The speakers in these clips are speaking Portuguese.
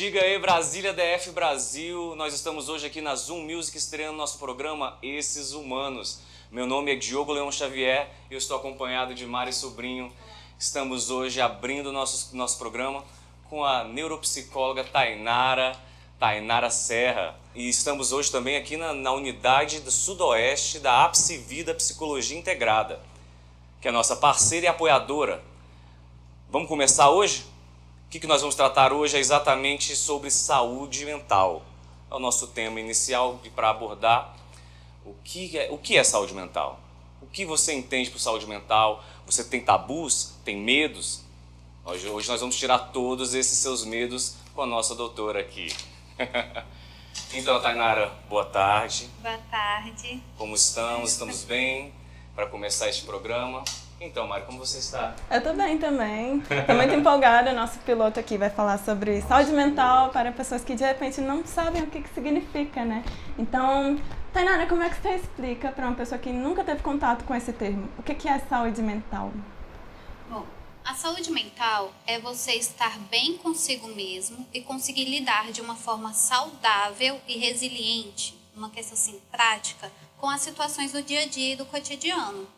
Diga aí, Brasília, DF Brasil. Nós estamos hoje aqui na Zoom Music estreando nosso programa Esses Humanos. Meu nome é Diogo Leão Xavier e eu estou acompanhado de Mari Sobrinho. Estamos hoje abrindo nosso programa com a neuropsicóloga Tainara Serra. E estamos hoje também aqui na unidade do Sudoeste da Ápice Vida Psicologia Integrada, que é a nossa parceira e apoiadora. Vamos começar hoje? O que nós vamos tratar hoje é exatamente sobre saúde mental. É o nosso tema inicial para abordar o que é saúde mental. O que você entende por saúde mental? Você tem tabus? Tem medos? Hoje nós vamos tirar todos esses seus medos com a nossa doutora aqui. Então, Tainara, boa tarde. Boa tarde. Como estamos? Estamos bem para começar este programa? Então, Mari, como você está? Eu tô bem também. Tô muito empolgada. Nosso piloto aqui vai falar sobre saúde mental para pessoas que de repente não sabem o que significa, né? Então, Tainara, como é que você explica para uma pessoa que nunca teve contato com esse termo? O que é saúde mental? Bom, a saúde mental é você estar bem consigo mesmo e conseguir lidar de uma forma saudável e resiliente, uma questão assim prática, com as situações do dia a dia e do cotidiano.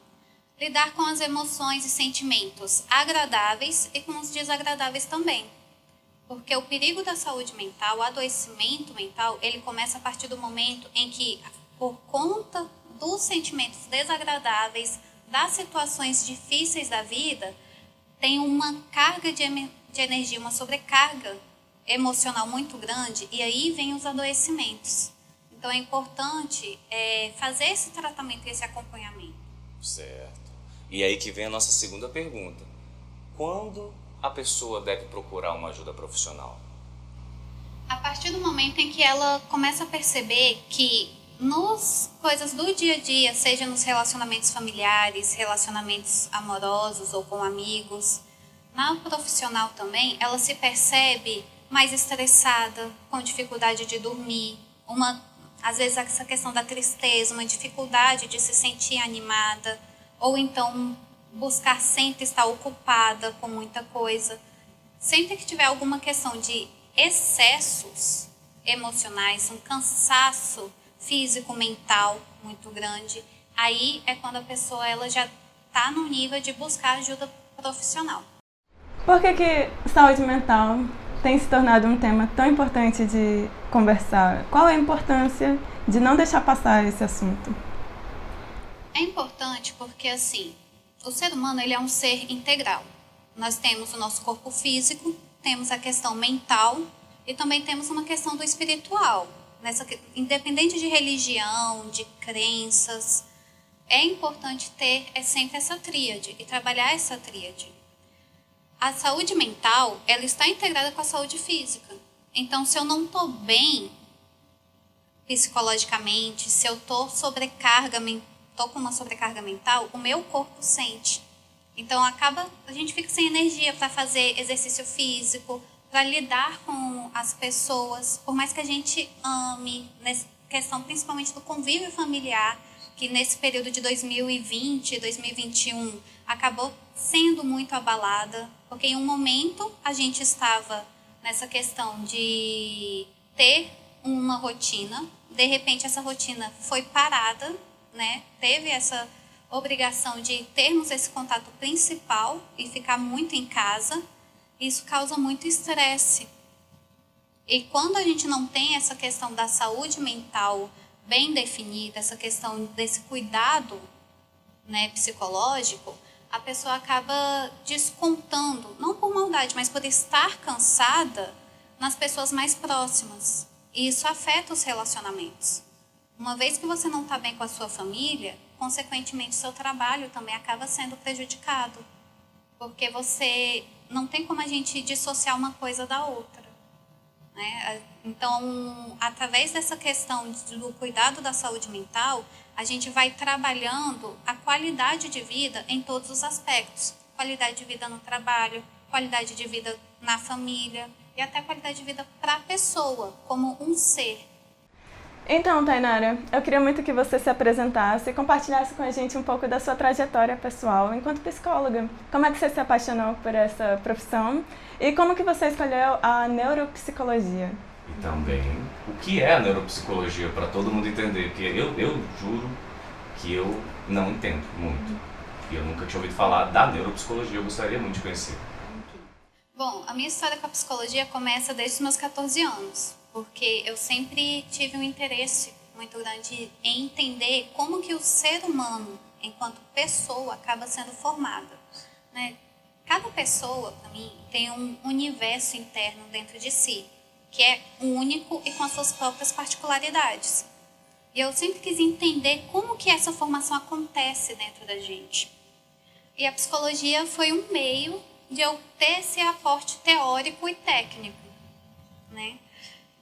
Lidar com as emoções e sentimentos agradáveis e com os desagradáveis também. Porque o perigo da saúde mental, o adoecimento mental, ele começa a partir do momento em que, por conta dos sentimentos desagradáveis, das situações difíceis da vida, tem uma carga de energia, uma sobrecarga emocional muito grande, e aí vem os adoecimentos. Então é importante fazer esse tratamento e esse acompanhamento. Certo. E aí que vem a nossa segunda pergunta. Quando a pessoa deve procurar uma ajuda profissional? A partir do momento em que ela começa a perceber que nas coisas do dia a dia, seja nos relacionamentos familiares, relacionamentos amorosos ou com amigos, na profissional também, ela se percebe mais estressada, com dificuldade de dormir, às vezes essa questão da tristeza, uma dificuldade de se sentir animada, ou então buscar sempre estar ocupada com muita coisa. Sempre que tiver alguma questão de excessos emocionais, um cansaço físico, mental muito grande, aí é quando a pessoa ela já está no nível de buscar ajuda profissional. Por que saúde mental tem se tornado um tema tão importante de conversar? Qual é a importância de não deixar passar esse assunto? É importante porque, assim, o ser humano ele é um ser integral. Nós temos o nosso corpo físico, temos a questão mental e também temos uma questão do espiritual. Independente de religião, de crenças, é importante ter sempre essa tríade e trabalhar essa tríade. A saúde mental, ela está integrada com a saúde física. Então, se eu não estou bem psicologicamente, se eu estou com uma sobrecarga mental, o meu corpo sente. Então, a gente fica sem energia para fazer exercício físico, para lidar com as pessoas, por mais que a gente ame, nessa questão principalmente do convívio familiar, que nesse período de 2020, 2021, acabou sendo muito abalada, porque em um momento a gente estava nessa questão de ter uma rotina, de repente essa rotina foi parada, né? Teve essa obrigação de termos esse contato principal e ficar muito em casa, isso causa muito estresse. E quando a gente não tem essa questão da saúde mental bem definida, essa questão desse cuidado, né, psicológico, a pessoa acaba descontando, não por maldade, mas por estar cansada nas pessoas mais próximas. E isso afeta os relacionamentos. Uma vez que você não está bem com a sua família, consequentemente, seu trabalho também acaba sendo prejudicado. Porque você não tem como a gente dissociar uma coisa da outra, né? Então, através dessa questão do cuidado da saúde mental, a gente vai trabalhando a qualidade de vida em todos os aspectos. Qualidade de vida no trabalho, qualidade de vida na família e até qualidade de vida para a pessoa, como um ser. Então, Tainara, eu queria muito que você se apresentasse e compartilhasse com a gente um pouco da sua trajetória pessoal enquanto psicóloga. Como é que você se apaixonou por essa profissão e como que você escolheu a neuropsicologia? E também, o que é a neuropsicologia, para todo mundo entender? Porque eu juro que eu não entendo muito. E eu nunca tinha ouvido falar da neuropsicologia, eu gostaria muito de conhecer. Bom, a minha história com a psicologia começa desde os meus 14 anos, porque eu sempre tive um interesse muito grande em entender como que o ser humano, enquanto pessoa, acaba sendo formado, né? Cada pessoa, para mim, tem um universo interno dentro de si, que é único e com as suas próprias particularidades. E eu sempre quis entender como que essa formação acontece dentro da gente. E a psicologia foi um meio de eu ter esse aporte teórico e técnico, né?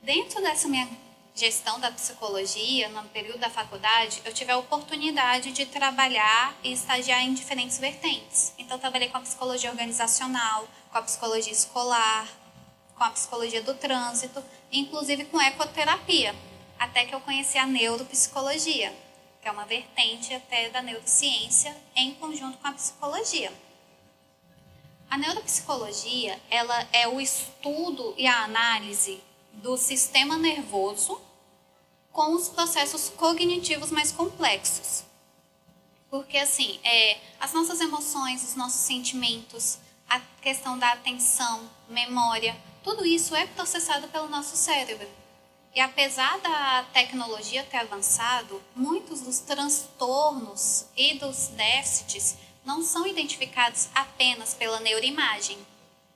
Dentro dessa minha gestão da psicologia, no período da faculdade, eu tive a oportunidade de trabalhar e estagiar em diferentes vertentes. Então, eu trabalhei com a psicologia organizacional, com a psicologia escolar, com a psicologia do trânsito, inclusive com ecoterapia, até que eu conheci a neuropsicologia, que é uma vertente até da neurociência em conjunto com a psicologia. A neuropsicologia, ela é o estudo e a análise do sistema nervoso com os processos cognitivos mais complexos. Porque, assim, as nossas emoções, os nossos sentimentos, a questão da atenção, memória, tudo isso é processado pelo nosso cérebro. E apesar da tecnologia ter avançado, muitos dos transtornos e dos déficits não são identificados apenas pela neuroimagem.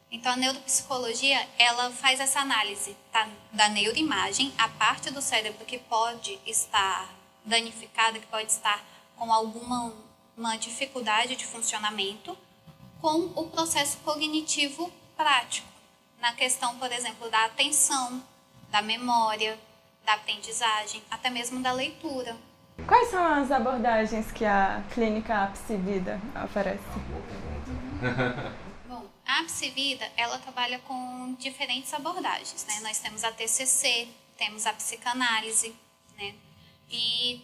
Então, a neuropsicologia, ela faz essa análise da neuroimagem, a parte do cérebro que pode estar danificada, que pode estar com alguma dificuldade de funcionamento, com o processo cognitivo prático, na questão, por exemplo, da atenção, da memória, da aprendizagem, até mesmo da leitura. Quais são as abordagens que a clínica Apsivida oferece? Bom, a Apsivida, ela trabalha com diferentes abordagens, né? Nós temos a TCC, temos a psicanálise, né? E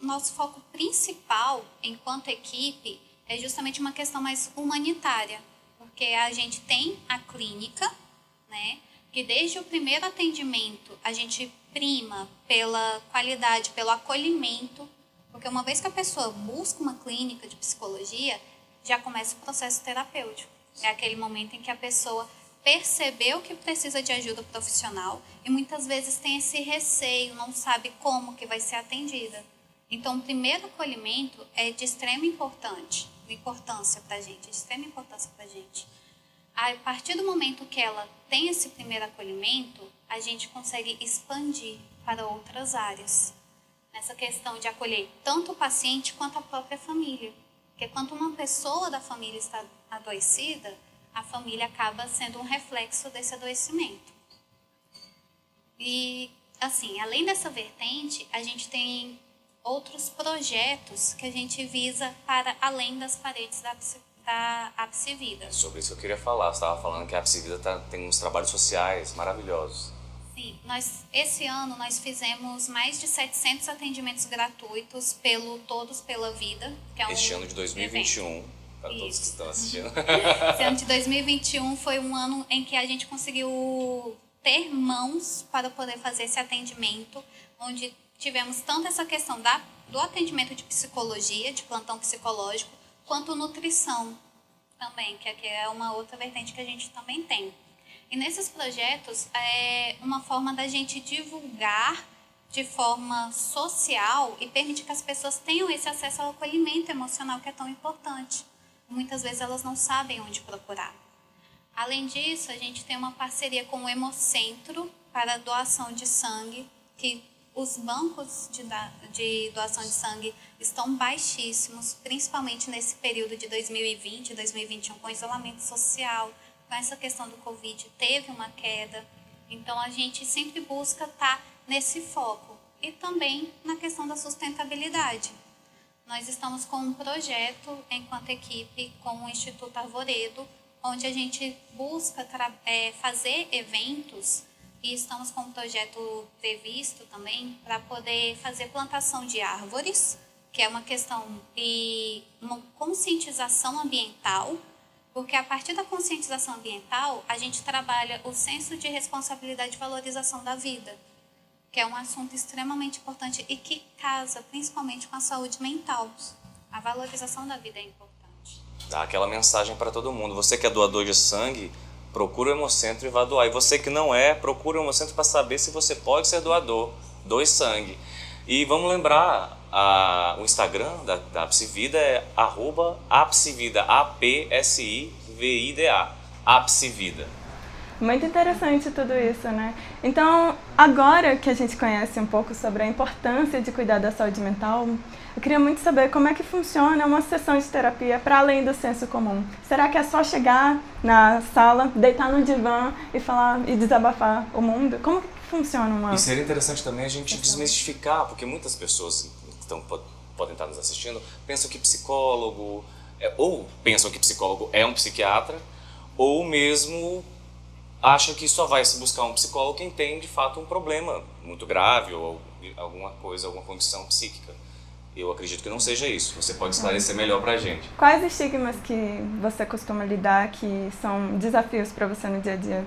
nosso foco principal, enquanto equipe, é justamente uma questão mais humanitária, porque a gente tem a clínica, né? Que desde o primeiro atendimento a gente prima pela qualidade, pelo acolhimento, porque uma vez que a pessoa busca uma clínica de psicologia, já começa o processo terapêutico. É aquele momento em que a pessoa percebeu que precisa de ajuda profissional e muitas vezes tem esse receio, não sabe como que vai ser atendida. Então, o primeiro acolhimento é de extrema importância para a gente, de extrema importância para a gente. A partir do momento que ela tem esse primeiro acolhimento, a gente consegue expandir para outras áreas. Nessa questão de acolher tanto o paciente quanto a própria família. Porque quando uma pessoa da família está adoecida, a família acaba sendo um reflexo desse adoecimento. E, assim, além dessa vertente, a gente tem outros projetos que a gente visa para além das paredes da Apsivida. Sobre isso eu queria falar. Você estava falando que a Apsivida tem uns trabalhos sociais maravilhosos. Sim, esse ano nós fizemos mais de 700 atendimentos gratuitos pelo Todos pela Vida, que é este ano de 2021, para todos que estão assistindo. Esse ano de 2021 foi um ano em que a gente conseguiu ter mãos para poder fazer esse atendimento, onde tivemos tanto essa questão do atendimento de psicologia, de plantão psicológico, quanto nutrição também, que aqui é uma outra vertente que a gente também tem. E nesses projetos é uma forma da gente divulgar de forma social e permitir que as pessoas tenham esse acesso ao acolhimento emocional que é tão importante. Muitas vezes elas não sabem onde procurar. Além disso, a gente tem uma parceria com o Hemocentro para doação de sangue, que os bancos de doação de sangue estão baixíssimos, principalmente nesse período de 2020 e 2021, com isolamento social, com essa questão do Covid, teve uma queda. Então, a gente sempre busca estar nesse foco e também na questão da sustentabilidade. Nós estamos com um projeto, enquanto equipe, com o Instituto Arvoredo, onde a gente busca fazer eventos e estamos com um projeto previsto também para poder fazer plantação de árvores, que é uma questão de uma conscientização ambiental, porque a partir da conscientização ambiental, a gente trabalha o senso de responsabilidade e valorização da vida, que é um assunto extremamente importante e que casa principalmente com a saúde mental. A valorização da vida é importante. Dá aquela mensagem para todo mundo. Você que é doador de sangue, procura o Hemocentro e vá doar. E você que não é, procura o Hemocentro para saber se você pode ser doador. Doe sangue. E vamos lembrar, o Instagram da Apsivida é @apsivida, APSIVIDA, Apsivida. Muito interessante tudo isso, né? Então, agora que a gente conhece um pouco sobre a importância de cuidar da saúde mental, eu queria muito saber como é que funciona uma sessão de terapia para além do senso comum. Será que é só chegar na sala, deitar no divã e falar e desabafar o mundo? Como que funciona uma... E seria interessante também a gente desmistificar, porque muitas pessoas que podem estar nos assistindo pensam que psicólogo, ou pensam que psicólogo é um psiquiatra, ou mesmo acham que só vai se buscar um psicólogo quem tem de fato um problema muito grave ou alguma coisa, alguma condição psíquica. Eu acredito que não seja isso. Você pode esclarecer melhor pra gente. Quais estigmas que você costuma lidar que são desafios para você no dia a dia?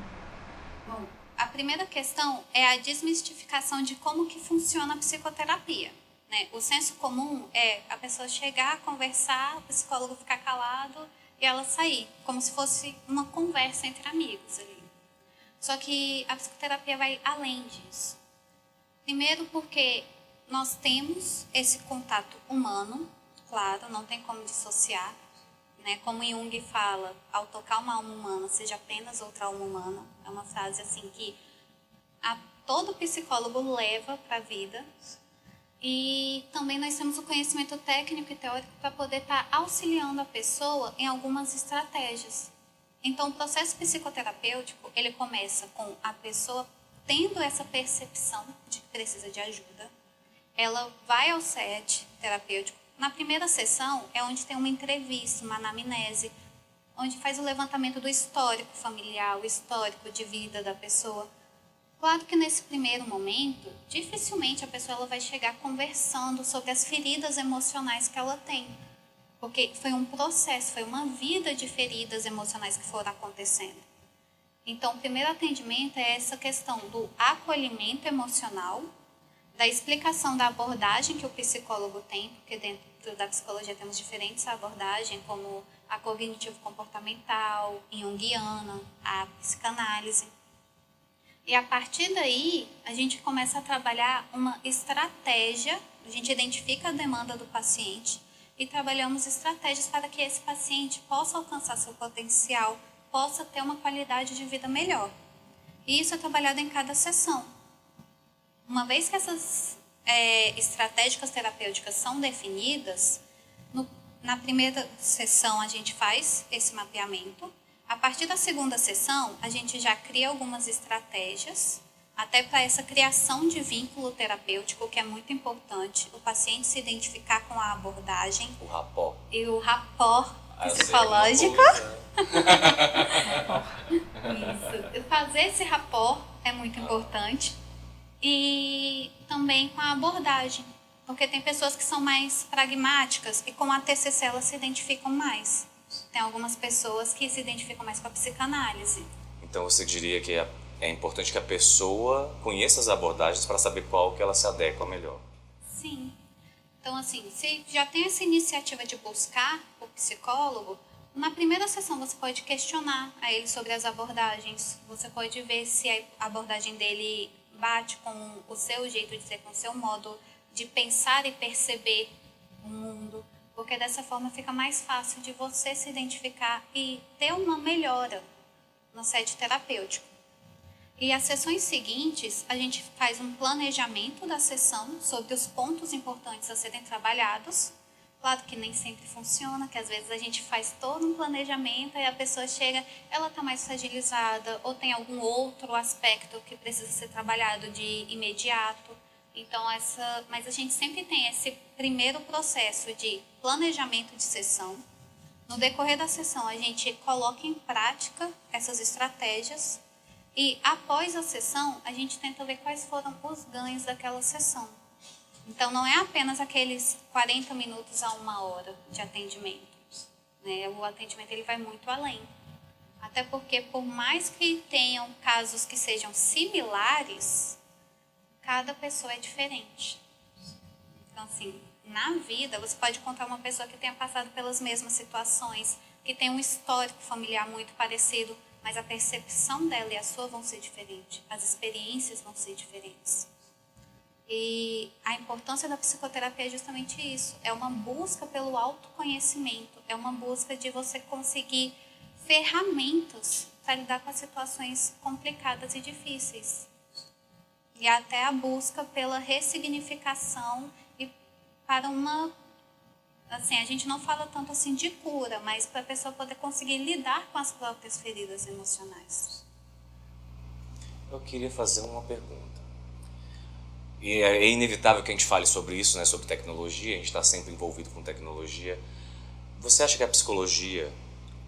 Bom, a primeira questão é a desmistificação de como que funciona a psicoterapia, né? O senso comum é a pessoa chegar, conversar, o psicólogo ficar calado e ela sair, como se fosse uma conversa entre amigos ali. Só que a psicoterapia vai além disso. Primeiro porque nós temos esse contato humano, claro, não tem como dissociar, né? Como Jung fala, ao tocar uma alma humana, seja apenas outra alma humana. É uma frase assim que todo psicólogo leva para a vida. E também nós temos o conhecimento técnico e teórico para poder estar auxiliando a pessoa em algumas estratégias. Então, o processo psicoterapêutico, ele começa com a pessoa tendo essa percepção de que precisa de ajuda. Ela vai ao set terapêutico. Na primeira sessão é onde tem uma entrevista, uma anamnese, onde faz o levantamento do histórico familiar, o histórico de vida da pessoa. Claro que nesse primeiro momento, dificilmente a pessoa ela vai chegar conversando sobre as feridas emocionais que ela tem. Porque foi um processo, foi uma vida de feridas emocionais que foram acontecendo. Então, o primeiro atendimento é essa questão do acolhimento emocional, da explicação da abordagem que o psicólogo tem, porque dentro da psicologia temos diferentes abordagens, como a cognitivo-comportamental, junguiana, a psicanálise. E a partir daí, a gente começa a trabalhar uma estratégia, a gente identifica a demanda do paciente e trabalhamos estratégias para que esse paciente possa alcançar seu potencial, possa ter uma qualidade de vida melhor. E isso é trabalhado em cada sessão. Uma vez que essas estratégias terapêuticas são definidas, na primeira sessão a gente faz esse mapeamento. A partir da segunda sessão, a gente já cria algumas estratégias, até para essa criação de vínculo terapêutico, que é muito importante, o paciente se identificar com a abordagem. O rapport. E o rapport psicológico. Isso. Fazer esse rapport é muito importante. E também com a abordagem, porque tem pessoas que são mais pragmáticas e com a TCC elas se identificam mais. Tem algumas pessoas que se identificam mais com a psicanálise. Então você diria que é importante que a pessoa conheça as abordagens para saber qual que ela se adequa melhor. Sim. Então, assim, se já tem essa iniciativa de buscar o psicólogo, na primeira sessão você pode questionar a ele sobre as abordagens. Você pode ver se a abordagem dele bate com o seu jeito de ser, com o seu modo de pensar e perceber o mundo, porque dessa forma fica mais fácil de você se identificar e ter uma melhora no set terapêutico. E as sessões seguintes, a gente faz um planejamento da sessão sobre os pontos importantes a serem trabalhados. Claro que nem sempre funciona, que às vezes a gente faz todo um planejamento e a pessoa chega, ela está mais fragilizada ou tem algum outro aspecto que precisa ser trabalhado de imediato. Então, mas a gente sempre tem esse primeiro processo de planejamento de sessão. No decorrer da sessão, a gente coloca em prática essas estratégias E após a sessão, a gente tenta ver quais foram os ganhos daquela sessão. Então, não é apenas aqueles 40 minutos a 1 hora de atendimento, né? O atendimento ele vai muito além. Até porque, por mais que tenham casos que sejam similares, cada pessoa é diferente. Então, assim, na vida, você pode encontrar uma pessoa que tenha passado pelas mesmas situações, que tem um histórico familiar muito parecido, mas a percepção dela e a sua vão ser diferentes, as experiências vão ser diferentes. E a importância da psicoterapia é justamente isso, é uma busca pelo autoconhecimento, é uma busca de você conseguir ferramentas para lidar com as situações complicadas e difíceis. E até a busca pela ressignificação e para uma... Assim, a gente não fala tanto assim de cura, mas para a pessoa poder conseguir lidar com as próprias feridas emocionais. Eu queria fazer uma pergunta. E é inevitável que a gente fale sobre isso, né, sobre tecnologia, a gente está sempre envolvido com tecnologia. Você acha que a psicologia,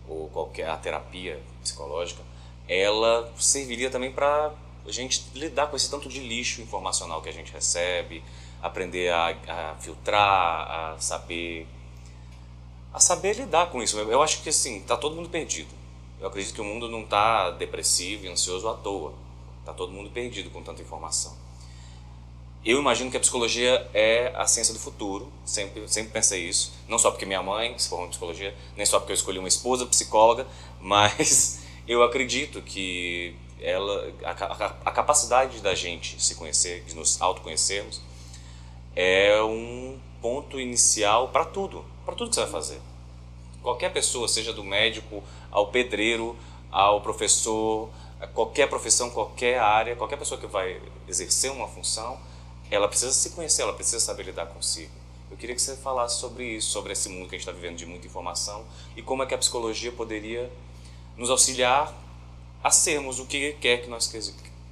ou qualquer a terapia psicológica, ela serviria também para a gente lidar com esse tanto de lixo informacional que a gente recebe, aprender a filtrar, a saber lidar com isso? Eu acho que assim, está todo mundo perdido. Eu acredito que o mundo não está depressivo e ansioso à toa. Está todo mundo perdido com tanta informação. Eu imagino que a psicologia é a ciência do futuro, sempre pensei isso, não só porque minha mãe se formou em psicologia, nem só porque eu escolhi uma esposa psicóloga, mas eu acredito que a capacidade da gente se conhecer, de nos autoconhecermos, é um ponto inicial para tudo que você vai fazer. Qualquer pessoa, seja do médico ao pedreiro, ao professor, qualquer profissão, qualquer área, qualquer pessoa que vai exercer uma função, ela precisa se conhecer, ela precisa saber lidar consigo. Eu queria que você falasse sobre isso, sobre esse mundo que a gente está vivendo de muita informação e como é que a psicologia poderia nos auxiliar a sermos o que quer que nós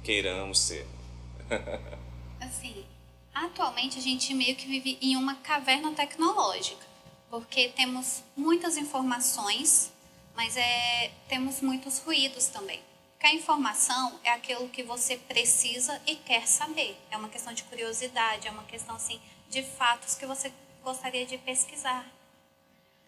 queiramos ser. Assim, atualmente a gente meio que vive em uma caverna tecnológica, porque temos muitas informações, mas temos muitos ruídos também. Porque a informação é aquilo que você precisa e quer saber. É uma questão de curiosidade, é uma questão assim, de fatos que você gostaria de pesquisar.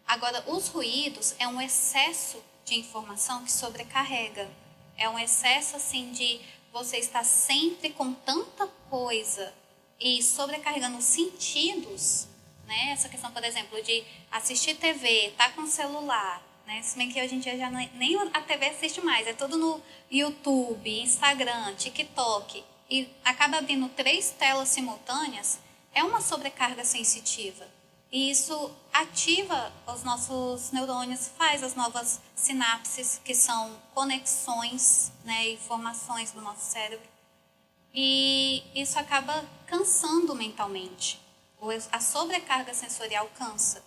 Agora, os ruídos é um excesso de informação que sobrecarrega. É um excesso assim, de você estar sempre com tanta coisa e sobrecarregando os sentidos, né? Essa questão, por exemplo, de assistir TV, estar com o celular, né? Se bem que hoje em dia já nem a TV assiste mais, é tudo no YouTube, Instagram, TikTok, e acaba abrindo 3 telas simultâneas, é uma sobrecarga sensitiva. E isso ativa os nossos neurônios, faz as novas sinapses, que são conexões, né, informações do nosso cérebro. E isso acaba cansando mentalmente. A sobrecarga sensorial cansa.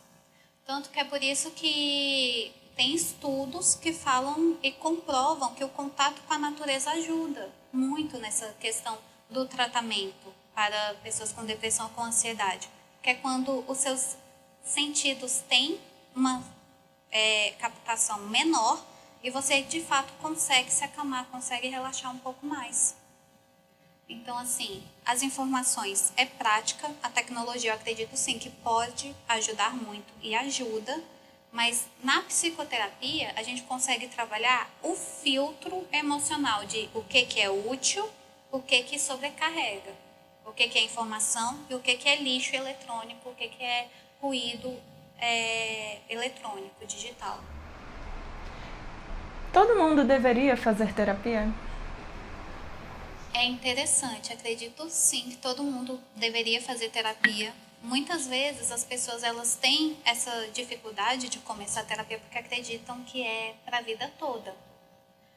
Tanto que é por isso que tem estudos que falam e comprovam que o contato com a natureza ajuda muito nessa questão do tratamento para pessoas com depressão ou com ansiedade. Que é quando os seus sentidos têm uma captação menor e você, de fato, consegue se acalmar, consegue relaxar um pouco mais. Então, assim, as informações é prática, a tecnologia eu acredito sim que pode ajudar muito e ajuda, mas na psicoterapia a gente consegue trabalhar o filtro emocional de o que é útil, o que sobrecarrega, o que é informação e o que é lixo eletrônico, o que é ruído eletrônico, digital. Todo mundo deveria fazer terapia? É interessante, acredito sim que todo mundo deveria fazer terapia. Muitas vezes as pessoas elas têm essa dificuldade de começar a terapia porque acreditam que é para a vida toda.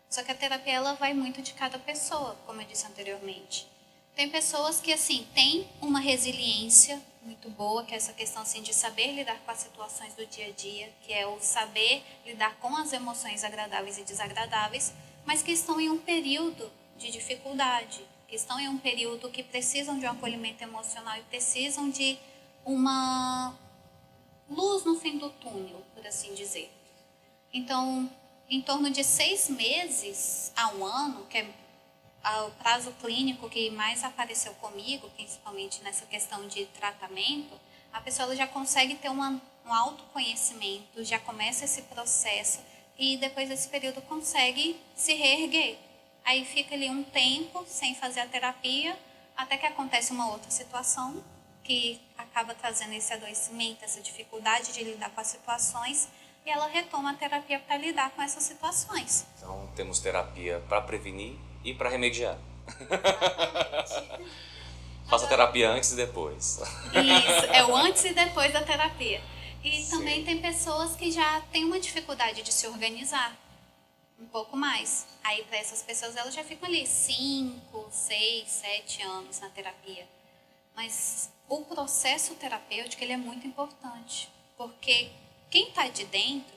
Só que a terapia ela vai muito de cada pessoa, como eu disse anteriormente. Tem pessoas que assim têm uma resiliência muito boa, que é essa questão assim de saber lidar com as situações do dia a dia, que é o saber lidar com as emoções agradáveis e desagradáveis, mas que estão em um período de dificuldade, que estão em um período que precisam de um acolhimento emocional e precisam de uma luz no fim do túnel, por assim dizer. Então, em torno de 6 meses a 1 ano, que é o prazo clínico que mais apareceu comigo, principalmente nessa questão de tratamento, a pessoa ela já consegue ter um autoconhecimento, já começa esse processo e depois desse período consegue se reerguer. Aí fica ali um tempo sem fazer a terapia, até que acontece uma outra situação que acaba trazendo esse adoecimento, essa dificuldade de lidar com as situações, e ela retoma a terapia para lidar com essas situações. Então, temos terapia para prevenir e para remediar. Faça terapia antes e depois. Isso, é o antes e depois da terapia. E Sim. também tem pessoas que já têm uma dificuldade de se organizar um pouco mais. Aí, para essas pessoas, elas já ficam ali 5, 6, 7 anos na terapia. Mas o processo terapêutico ele é muito importante, porque quem está de dentro,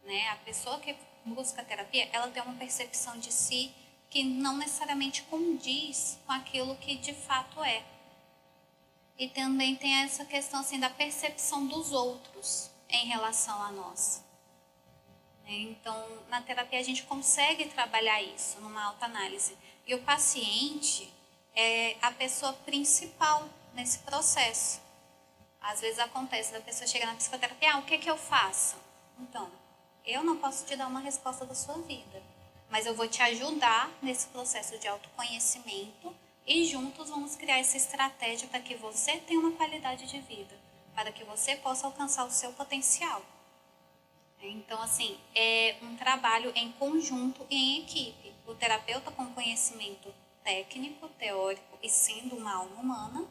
né, a pessoa que busca terapia, ela tem uma percepção de si que não necessariamente condiz com aquilo que de fato é. E também tem essa questão assim, da percepção dos outros em relação a nós. Então, na terapia a gente consegue trabalhar isso numa autoanálise. E o paciente é a pessoa principal nesse processo. Às vezes acontece da pessoa chegar na psicoterapia, o que eu faço? Então, eu não posso te dar uma resposta da sua vida, mas eu vou te ajudar nesse processo de autoconhecimento e juntos vamos criar essa estratégia para que você tenha uma qualidade de vida, para que você possa alcançar o seu potencial. Então, assim, é um trabalho em conjunto e em equipe. O terapeuta com conhecimento técnico, teórico e sendo uma alma humana,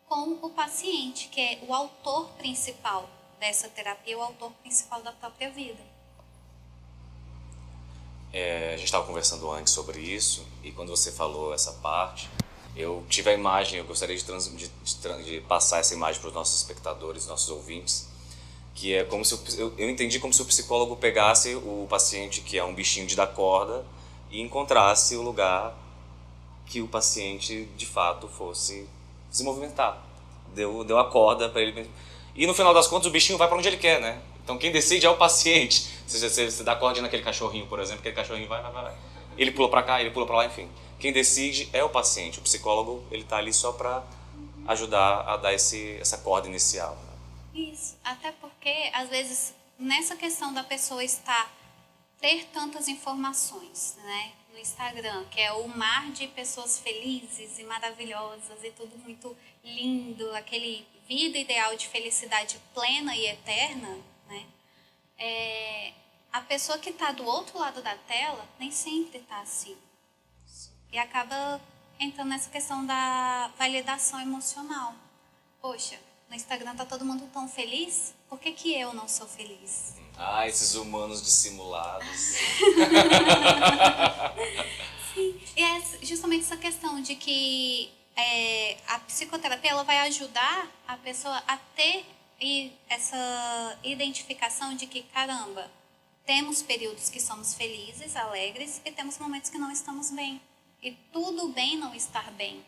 com o paciente, que é o autor principal dessa terapia, o autor principal da própria vida. A gente estava conversando antes sobre isso e quando você falou essa parte, eu tive a imagem, eu gostaria de passar essa imagem para os nossos espectadores, nossos ouvintes, que é como se eu entendi como se o psicólogo pegasse o paciente que é um bichinho de dar corda e encontrasse o lugar que o paciente de fato fosse se movimentar. Deu a corda para ele. E no final das contas o bichinho vai para onde ele quer, né? Então quem decide é o paciente. Você dá corda naquele cachorrinho, por exemplo, aquele cachorrinho vai. Ele pula para cá, ele pula para lá, enfim. Quem decide é o paciente. O psicólogo, ele tá ali só para ajudar a dar essa corda inicial. Isso, até porque às vezes nessa questão da pessoa ter tantas informações, né, no Instagram, que é o mar de pessoas felizes e maravilhosas e tudo muito lindo, aquele vida ideal de felicidade plena e eterna, né, a pessoa que está do outro lado da tela nem sempre está assim. E acaba entrando nessa questão da validação emocional. Poxa, no Instagram tá todo mundo tão feliz, por que eu não sou feliz? Ah, esses humanos dissimulados. Sim, e é justamente essa questão de que a psicoterapia ela vai ajudar a pessoa a ter essa identificação de que, caramba, temos períodos que somos felizes, alegres, e temos momentos que não estamos bem. E tudo bem não estar bem,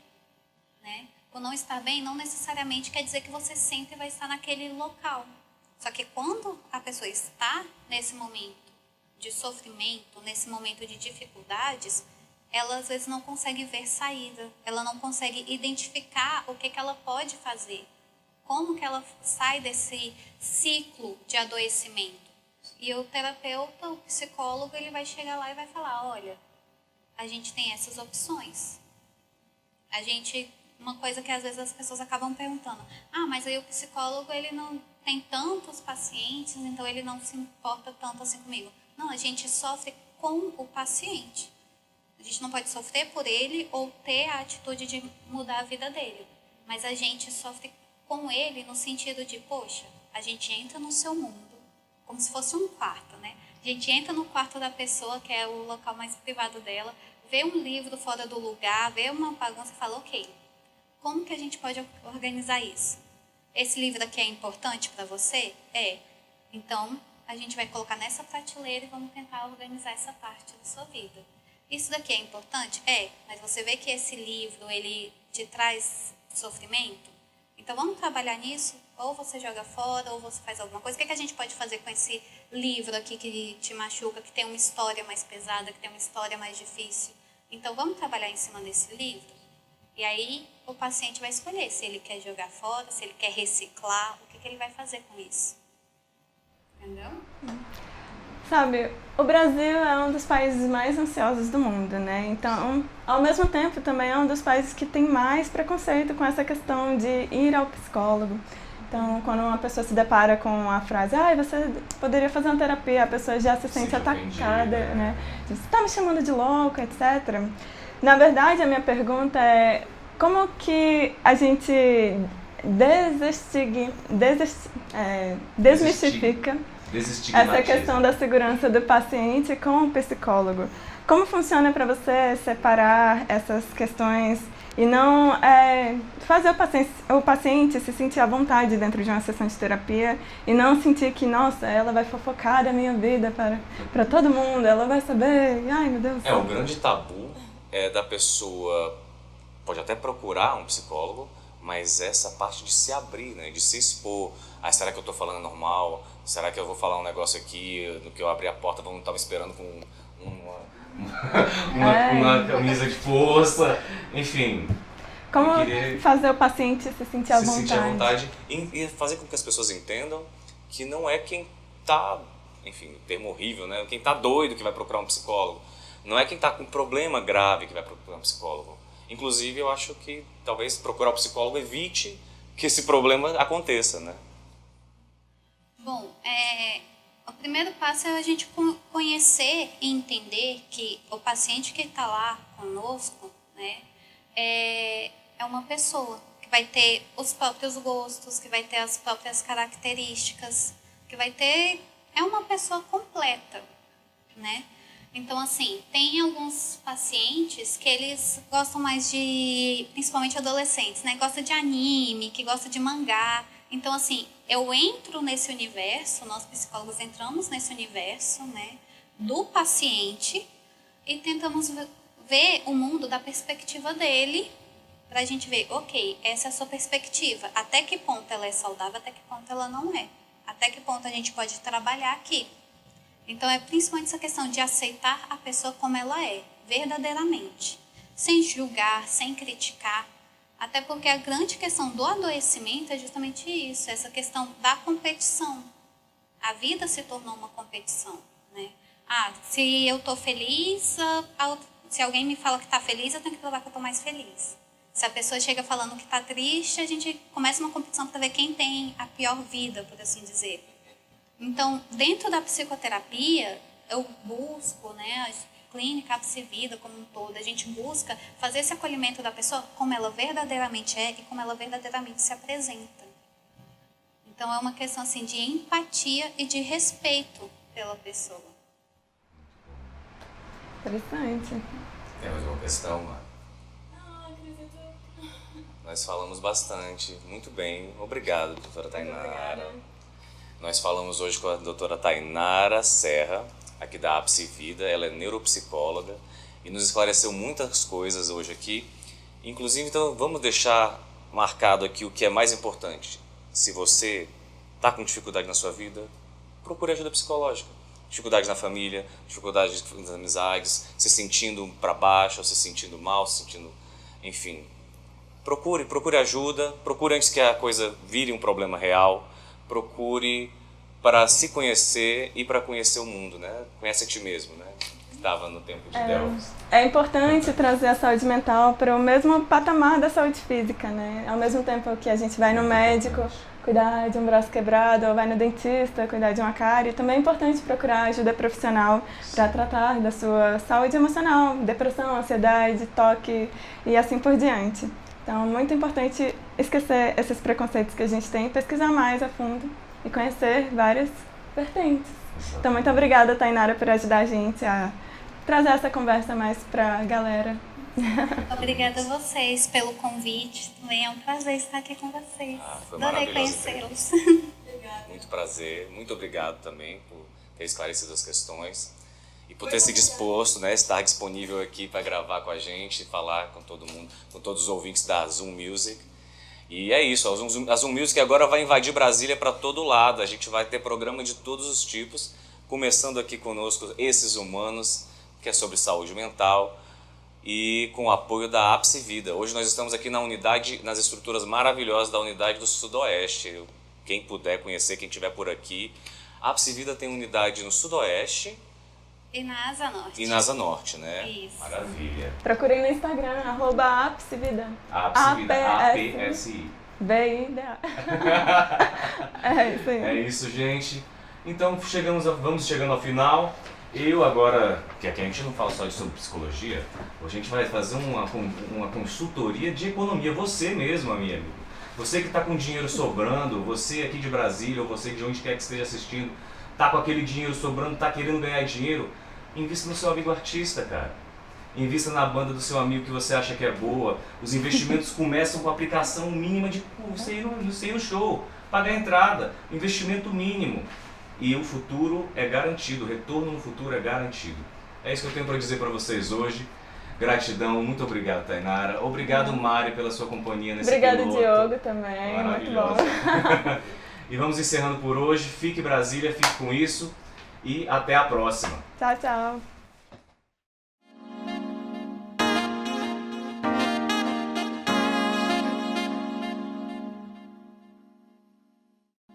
né? O não estar bem não necessariamente quer dizer que você sempre vai estar naquele local. Só que quando a pessoa está nesse momento de sofrimento, nesse momento de dificuldades, ela às vezes não consegue ver saída, ela não consegue identificar o que ela pode fazer, como que ela sai desse ciclo de adoecimento. E o terapeuta, o psicólogo, ele vai chegar lá e vai falar, olha, a gente tem essas opções. Uma coisa que às vezes as pessoas acabam perguntando, mas aí o psicólogo ele não tem tantos pacientes, então ele não se importa tanto assim comigo. Não, a gente sofre com o paciente. A gente não pode sofrer por ele ou ter a atitude de mudar a vida dele. Mas a gente sofre com ele no sentido de, poxa, a gente entra no seu mundo, como se fosse um quarto, né? A gente entra no quarto da pessoa, que é o local mais privado dela, vê um livro fora do lugar, vê uma bagunça e fala, ok, como que a gente pode organizar isso? Esse livro aqui é importante para você? É. Então, a gente vai colocar nessa prateleira e vamos tentar organizar essa parte da sua vida. Isso daqui é importante? É. Mas você vê que esse livro, ele te traz sofrimento? Então, vamos trabalhar nisso? Ou você joga fora, ou você faz alguma coisa. O que a gente pode fazer com esse livro aqui que te machuca, que tem uma história mais pesada, que tem uma história mais difícil? Então, vamos trabalhar em cima desse livro? E aí, o paciente vai escolher se ele quer jogar fora, se ele quer reciclar, o que ele vai fazer com isso. Entendeu? Sabe, o Brasil é um dos países mais ansiosos do mundo, né? Então, ao mesmo tempo, também é um dos países que tem mais preconceito com essa questão de ir ao psicólogo. Então, quando uma pessoa se depara com a frase, você poderia fazer uma terapia, a pessoa já se sente atacada, né? Você está me chamando de louca, etc. Na verdade, a minha pergunta é como que a gente desmistifica essa questão da segurança do paciente com o psicólogo. Como funciona para você separar essas questões e não fazer o paciente se sentir à vontade dentro de uma sessão de terapia e não sentir que, nossa, ela vai fofocar da minha vida para todo mundo, ela vai saber, ai meu Deus. O grande tabu é da pessoa, pode até procurar um psicólogo, mas essa parte de se abrir, né, de se expor. Será que eu estou falando normal? Será que eu vou falar um negócio aqui, no que eu abrir a porta, vão estar me esperando com uma camisa de força, enfim. Como fazer o paciente se sentir à vontade. E fazer com que as pessoas entendam que não é quem está, enfim, termo horrível, né? Quem está doido que vai procurar um psicólogo. Não é quem está com problema grave que vai procurar um psicólogo. Inclusive, eu acho que talvez procurar um psicólogo evite que esse problema aconteça, né? Bom, o primeiro passo é a gente conhecer e entender que o paciente que está lá conosco, né, é uma pessoa que vai ter os próprios gostos, que vai ter as próprias características, que vai ter... É uma pessoa completa, né? Então, assim, tem alguns pacientes que eles gostam mais de... Principalmente adolescentes, né? Gosta de anime, que gosta de mangá. Então, assim, eu entro nesse universo, nós psicólogos entramos nesse universo, né, do paciente e tentamos ver o mundo da perspectiva dele, para a gente ver, ok, essa é a sua perspectiva, até que ponto ela é saudável, até que ponto ela não é, até que ponto a gente pode trabalhar aqui. Então, é principalmente essa questão de aceitar a pessoa como ela é, verdadeiramente, sem julgar, sem criticar. Até porque a grande questão do adoecimento é justamente isso, essa questão da competição. A vida se tornou uma competição, né? Se eu estou feliz, se alguém me fala que está feliz, eu tenho que provar que eu estou mais feliz. Se a pessoa chega falando que está triste, a gente começa uma competição para ver quem tem a pior vida, por assim dizer. Então, dentro da psicoterapia, eu busco, né, clínica Apsivida como um todo, a gente busca fazer esse acolhimento da pessoa como ela verdadeiramente é e como ela verdadeiramente se apresenta. Então é uma questão assim de empatia e de respeito pela pessoa. Interessante. Tem mais uma questão, Mar? Não, acredito. Nós falamos bastante, muito bem. Obrigado, doutora Tainara. Obrigada. Nós falamos hoje com a doutora Tainara Serra, aqui da Apsivida. Ela é neuropsicóloga e nos esclareceu muitas coisas hoje aqui. Inclusive, então, vamos deixar marcado aqui o que é mais importante. Se você está com dificuldade na sua vida, procure ajuda psicológica. Dificuldade na família, dificuldade nas amizades, se sentindo para baixo, se sentindo mal, se sentindo... Enfim, procure ajuda, procure antes que a coisa vire um problema real, procure para se conhecer e para conhecer o mundo, né? Conhece a ti mesmo, né? Que estava no tempo de Delfos. É importante trazer a saúde mental para o mesmo patamar da saúde física, né? Ao mesmo tempo que a gente vai no médico cuidar de um braço quebrado, ou vai no dentista cuidar de uma cárie, também é importante procurar ajuda profissional para tratar da sua saúde emocional, depressão, ansiedade, toque e assim por diante. Então, muito importante esquecer esses preconceitos que a gente tem, pesquisar mais a fundo e conhecer várias vertentes. Então, muito obrigada, Tainara, por ajudar a gente a trazer essa conversa mais para a galera. Obrigada a vocês pelo convite. Também é um prazer estar aqui com vocês. Foi Adorei maravilhoso. conhecê-los. Muito prazer, muito obrigado também por ter esclarecido as questões e por ter se disposto, né, estar disponível aqui para gravar com a gente, falar com todo mundo, com todos os ouvintes da Zoom Music. E é isso, a Zoom Music agora vai invadir Brasília para todo lado. A gente vai ter programa de todos os tipos, começando aqui conosco Esses Humanos, que é sobre saúde mental. e com o apoio da Ápice Vida. Hoje nós estamos aqui na unidade, nas estruturas maravilhosas da unidade do Sudoeste. Quem puder conhecer, quem estiver por aqui. A Ápice Vida tem unidade no Sudoeste E na Asa Norte. e na Asa Norte, né? Isso. Maravilha. Procurem no Instagram, @ApseVida. Ápice Vida, APSI. VIDA. É isso aí. É isso, gente. Então vamos chegando ao final. Eu agora, que aqui a gente não fala só sobre psicologia, a gente vai fazer uma consultoria de economia. Você mesmo, amigo. Você que está com dinheiro sobrando, você aqui de Brasília, ou você de onde quer que esteja assistindo, tá com aquele dinheiro sobrando, tá querendo ganhar dinheiro, invista no seu amigo artista, cara. Invista na banda do seu amigo que você acha que é boa. Os investimentos começam com a aplicação mínima de você ir no show, pagar a entrada, investimento mínimo. E o futuro é garantido, o retorno no futuro é garantido. É isso que eu tenho para dizer para vocês hoje. Gratidão, muito obrigado, Tainara. Obrigado, Mari, pela sua companhia nesse Obrigada, piloto. Diogo, também. Muito Maravilhosa. bom. E vamos encerrando por hoje. Fique Brasília, fique com isso e até a próxima. Tchau, tchau.